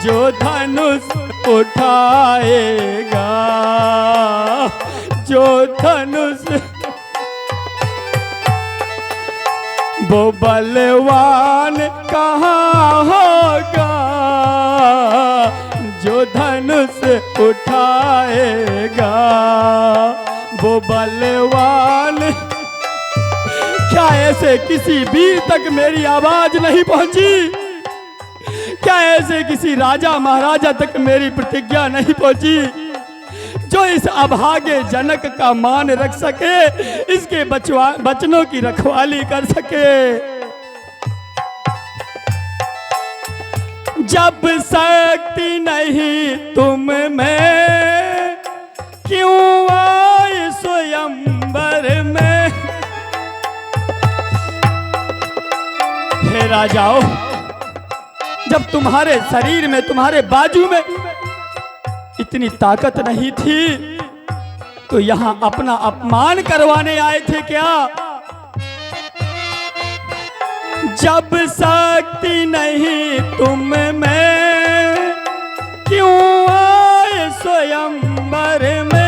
जो धनुष उठाएगा, जो धनुष, वो बलवान कहाँ होगा, जो धनुष उठाएगा वो बलवान। क्या ऐसे किसी वीर तक मेरी आवाज नहीं पहुंची? क्या ऐसे किसी राजा महाराजा तक मेरी प्रतिज्ञा नहीं पहुंची, जो इस अभागे जनक का मान रख सके, इसके बचनों की रखवाली कर सके? जब शक्ति नहीं तुम में, क्यों आए स्वयंवर में? हे राजाओं, जब तुम्हारे शरीर में, तुम्हारे बाजू में इतनी ताकत नहीं थी, तो यहां अपना अपमान करवाने आए थे क्या? जब शक्ति नहीं तुम में, क्यों आए स्वयंवर में?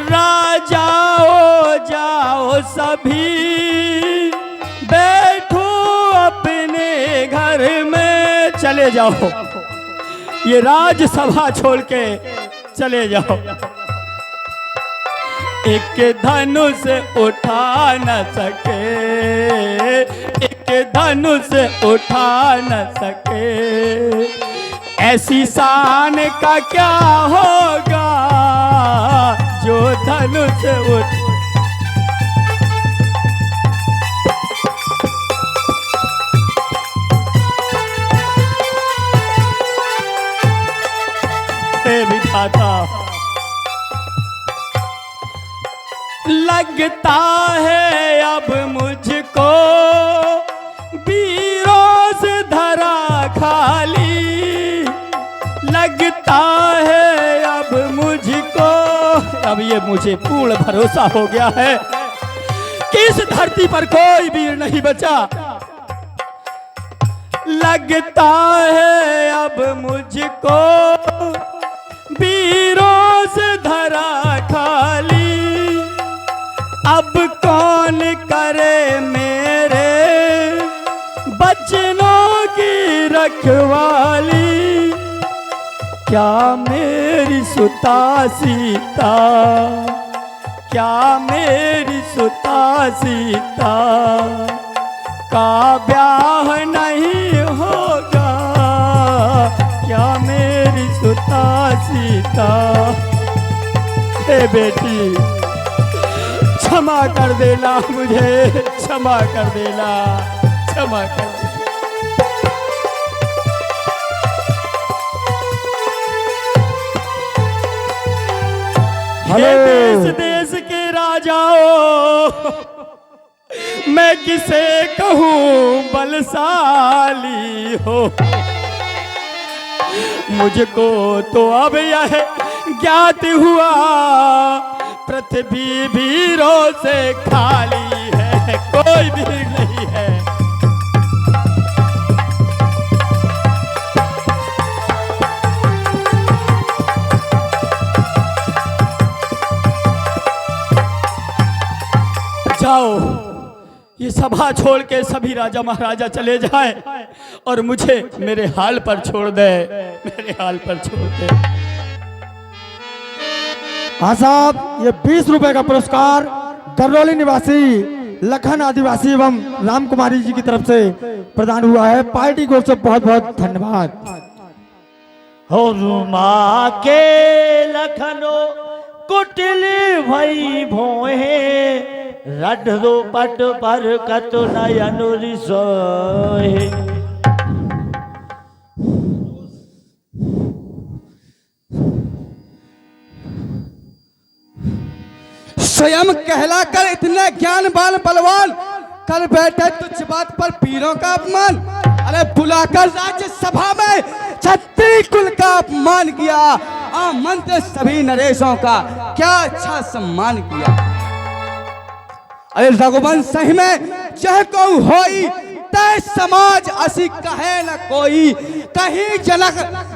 राजाओ जाओ सभी, बैठो अपने घर में, चले जाओ, ये राजसभा छोड़ के चले जाओ। एक धनुष उठा न सके, एक धनुष उठा न सके, ऐसी शान का क्या होगा, जो धनुष उठ। विधाता, लगता है अब मुझको वीरों से धरा खाली, लगता है अब मुझको, अब ये मुझे पूर्ण भरोसा हो गया है कि इस धरती पर कोई वीर नहीं बचा। लगता है अब मुझको वीरों से धरा खाली, अब कौन करे मेरे बचनों की रखवाली? क्या मेरी सुता सीता, क्या मेरी सुता सीता का ब्याह नहीं होगा, क्या मेरी सुता सीता? हे बेटी, क्षमा कर देना मुझे, क्षमा कर देना, क्षमा कर देना। हे देश देश के राजाओं, मैं किसे कहूँ बलशाली हो, मुझको तो अब यह ज्ञात हुआ पृथ्वी वीरों से खाली है, कोई वीर नहीं है। जाओ, ये सभा छोड़ के सभी राजा महाराजा चले जाएं और मुझे मेरे हाल पर छोड़ दे, मेरे हाल पर छोड़ दे। हाँ साहब, ये 20 रुपए का पुरस्कार गरौली निवासी लखन आदिवासी एवं राम कुमारी जी की तरफ से प्रदान हुआ है। पार्टी को से बहुत बहुत धन्यवाद। हो रुमा के लखनो कुटिली भई भोहे, रढ़ो पट पर कतो नयन रिसोहे। स्वयं कहलाकर इतने ज्ञानवान बलवान, कर बैठे तुझ बात पर पीरों का अपमान। अरे बुलाकर राज्य सभा में क्षत्रिय कुल का अपमान किया, मंत्र सभी नरेशों का, क्या अच्छा सम्मान किया। अरे रघुवंश सही में जह को होई तय समाज असी कहे न कोई, कहीं जनक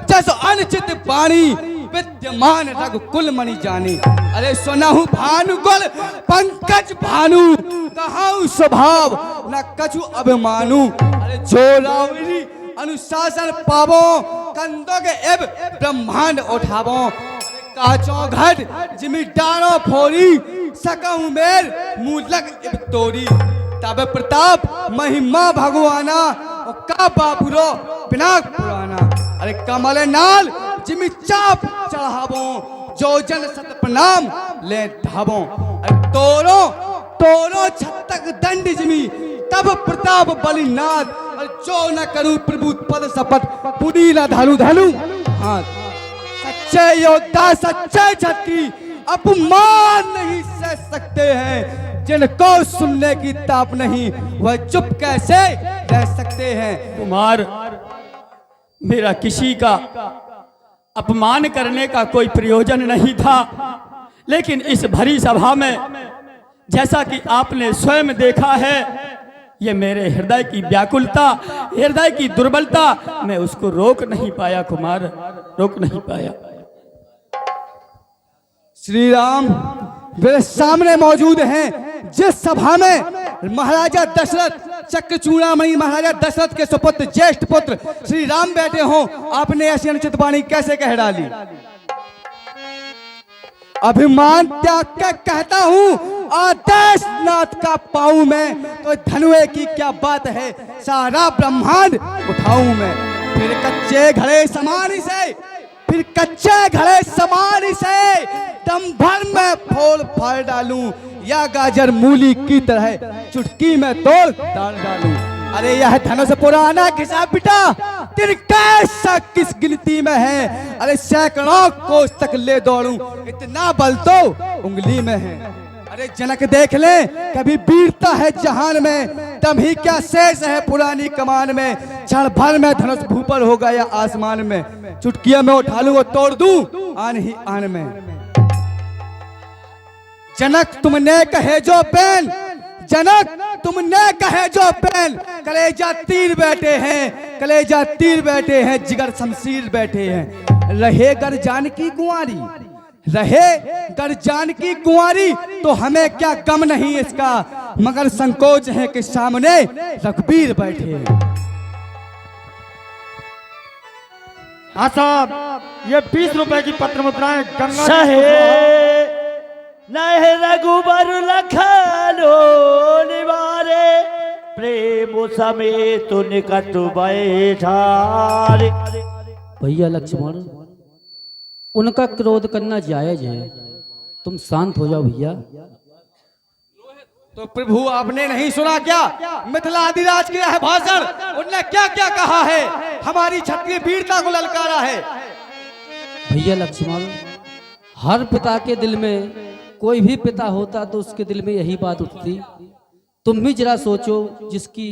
जस अनुचित पानी विद्यमान रघुकुल मणि जानी। अरे सुनहु भानुकुल पंकज भानु, कहाऊ स्वभाव न कछु अभिमानु। अरे जो रावरी अनुशासन पावो, कंदों के एब ब्रह्मांड उठावो। काचो घट जिमी डारो फोरी, सकहु मेर मूलक इब तोरी। तब प्रताप महिमा भगवाना, और का बापुरो बिना पुराना। अरे कमल नाल जिमी चाप चढ़ावो, जो जन सत प्रणाम ले ढावो। अरे तोरो तोरो छतक दंड जिमी, तब प्रताप बलिनाथ। और जो न करूं प्रभु पद शपथ, पुरी न धनु धनु हाथ। सच्चे योद्धा सच्चे छत्री अपमान नहीं सह सकते हैं, जिनको सुनने की ताप नहीं वह चुप कैसे रह सकते हैं। कुमार, मेरा किसी का अपमान करने का कोई प्रयोजन नहीं था, लेकिन इस भरी सभा में जैसा कि आपने स्वयं देखा है, ये मेरे हृदय की व्याकुलता, हृदय की दुर्बलता, मैं उसको रोक नहीं पाया कुमार, रोक नहीं पाया। श्री राम मेरे सामने मौजूद हैं। जिस सभा में महाराजा दशरथ चक्रचूड़ामणि महाराजा दशरथ के सुपुत्र ज्येष्ठ पुत्र श्री राम बैठे हों, आपने ऐसी अनुचित वाणी कैसे कह डाली। अभिमान त्याग कर कहता हूँ, आदेश नाथ का पाऊं मैं, तो धनुए की क्या बात है, सारा ब्रह्मांड उठाऊं मैं। फिर कच्चे घड़े समान से, फिर कच्चे घड़े समान से दम भर में फोड़ फाड़ डालूं, या गाजर मूली की तरह चुटकी में तोड़ डालूं। अरे यह धनुष पुराना घिसा पिटा, तिरका किस गिनती में है। अरे सैकड़ों कोस तक ले दौड़ूं, इतना बल तो उंगली में है। अरे जनक देख ले, कभी वीरता है जहान में, तब ही क्या शेष है पुरानी कमान में। क्षण भर में धनुष भूपर हो गया आसमान में, चुटकिया में उठा लूं और तोड़ दूं आन ही आन में। जनक तुमने कहे जो पेन, जनक तुमने कहे जो पेन, कलेजा तीर बैठे हैं, कलेजा तीर बैठे हैं, जिगर शमशीर बैठे हैं। रहे गर जानकी कुंवारी, रहे गर जानकी कुंवारी, तो हमें क्या गम नहीं इसका, मगर संकोच है कि सामने रघुबीर बैठे हैं। हाँ साहब, ये 20 रुपए की पत्र मुद्राएं गंगा सहे नहे रघुबर लखनो निवारे, प्रेम समेत निकट बैठारे। भैया लक्ष्मण, उनका क्रोध करना जायज है, तुम शांत हो जाओ भैया। तो प्रभु आपने नहीं सुना क्या मिथिलाधिराज की यह भाषण, उनने क्या क्या कहा है, हमारी क्षत्रिय वीरता को ललकारा है। भैया लक्ष्मण, हर पिता के दिल में, कोई भी पिता होता तो उसके दिल में यही बात उठती। तुम भी जरा सोचो, जिसकी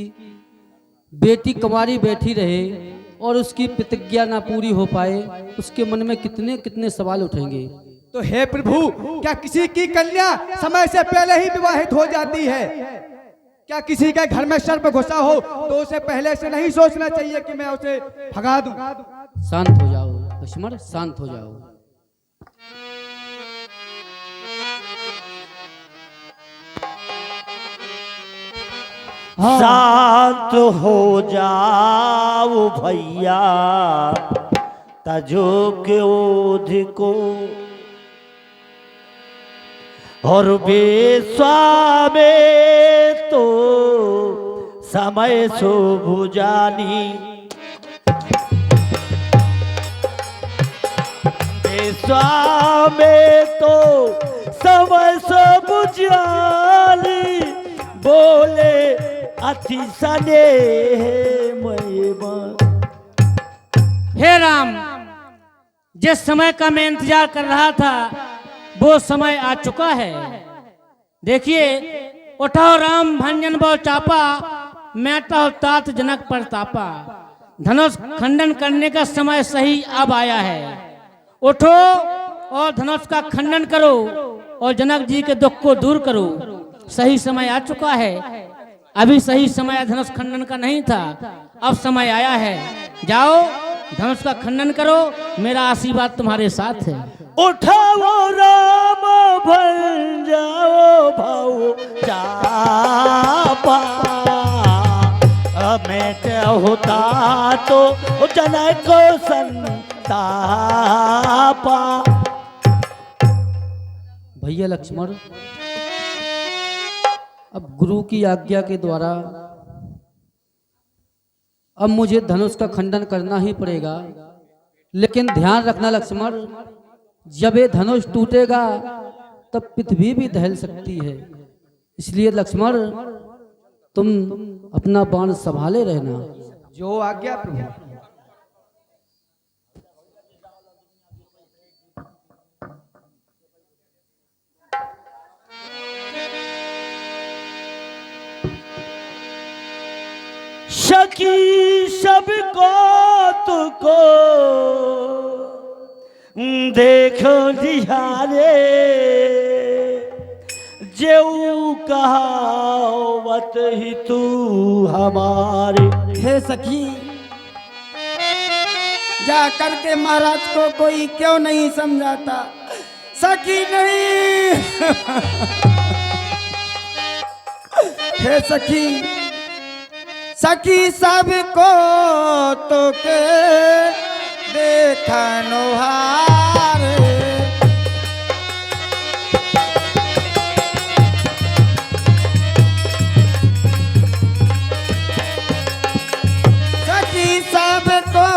बेटी कुंवारी बैठी रहे और उसकी प्रतिज्ञा ना पूरी हो पाए, उसके मन में कितने कितने सवाल उठेंगे। तो हे प्रभु, क्या किसी की कन्या समय से पहले ही विवाहित हो जाती है? क्या किसी के घर में सर्प घुसा हो तो उसे पहले से नहीं सोचना चाहिए कि मैं उसे भगा दूं? शांत हो जाओ लक्ष्मण, शांत हो जाओ। शांत हो जाओ भैया, तजो के ओध को और बेस्वामे तो समय सो भुजानी। बेस्वामे तो समय सो भुजानी, बोले अति सने हे राम, जिस समय का मैं इंतजार कर रहा था वो समय आ चुका है। देखिए, उठाओ राम भंजन बो चापा, मैटा तात जनक प्रतापा। धनुष खंडन करने का समय सही अब आया है। उठो और धनुष का खंडन करो और जनक जी के दुख को दूर करो। सही समय आ चुका है। अभी सही समय धनुष खंडन का नहीं था, अब समय आया है। जाओ धनुष का खंडन करो, मेरा आशीर्वाद तुम्हारे साथ है। उठाओ राम भन जाओ भाऊ चापा, मेट होता तो जनक को संतापा। भैया लक्ष्मण, अब गुरु की आज्ञा के द्वारा अब मुझे धनुष का खंडन करना ही पड़ेगा। लेकिन ध्यान रखना लक्ष्मण, जब ये धनुष टूटेगा तब पृथ्वी भी दहल सकती है। इसलिए लक्ष्मण तुम अपना बाण संभाले रहना। जो आज्ञा प्रभु। सखी सबको तुको देखो दिहारे, जेऊ कहावत ही तू हमारे। हे सखी, जा करके महाराज को कोई क्यों नहीं समझाता? सखी नहीं। हे सखी, सखी सबको तो के देखनो हारे, सखी सबको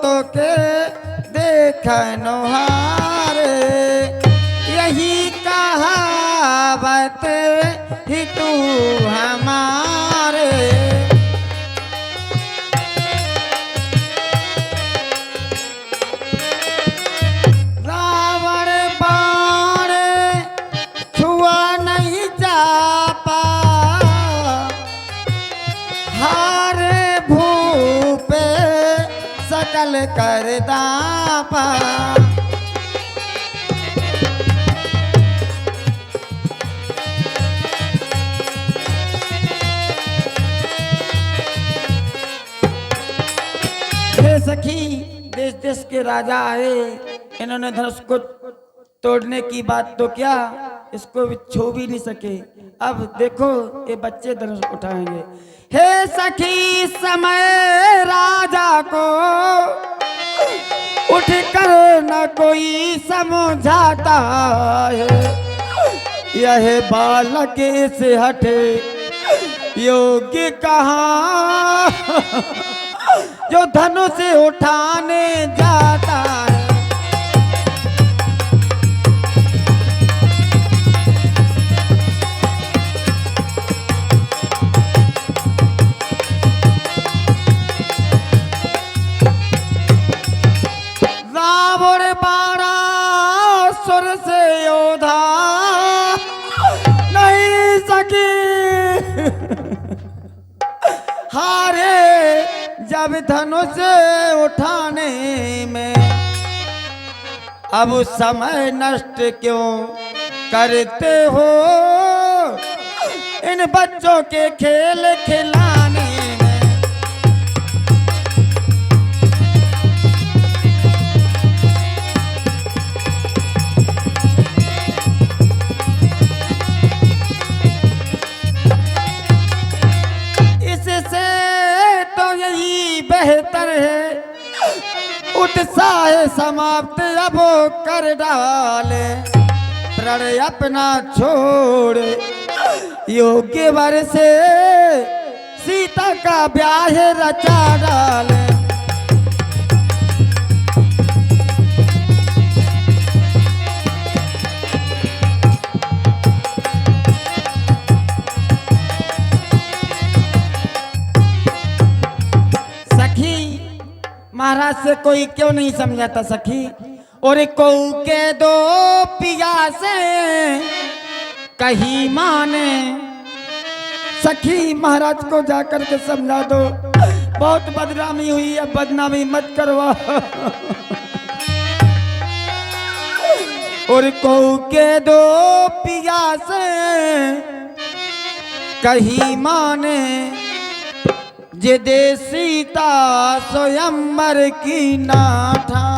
तो के देखनो हारे, यही कहावत ही तू हमारे। कर दापा हे सखी, देश देश के राजा आए, इन्होंने धनुष को तोड़ने की बात तो क्या, इसको भी छू भी नहीं सके। अब देखो ये बच्चे धनुष उठाएंगे। हे सखी, समय राजा को उठ कर न कोई समझाता है, यह बालक से हटे योग्य कहाँ, जो धनुष उठाने जाता है। रावण बाणासुर से योधा नहीं सकी, हारे जब धनुष उठाने में। अब समय नष्ट क्यों करते हो इन बच्चों के खेल खिलाने में। बेहतर है उत्साह समाप्त अब कर डाले, प्रण अपना छोड़ योग्य वर से सीता का ब्याह रचा डाले। महाराज से कोई क्यों नहीं समझाता सखी, और को के दो पिया से कहीं माने। सखी महाराज को जाकर के समझा दो, बहुत बदनामी हुई है, बदनामी मत करवा। और कहू के दो पिया से कही माने जे दे सीता स्वयंवर की नाठा।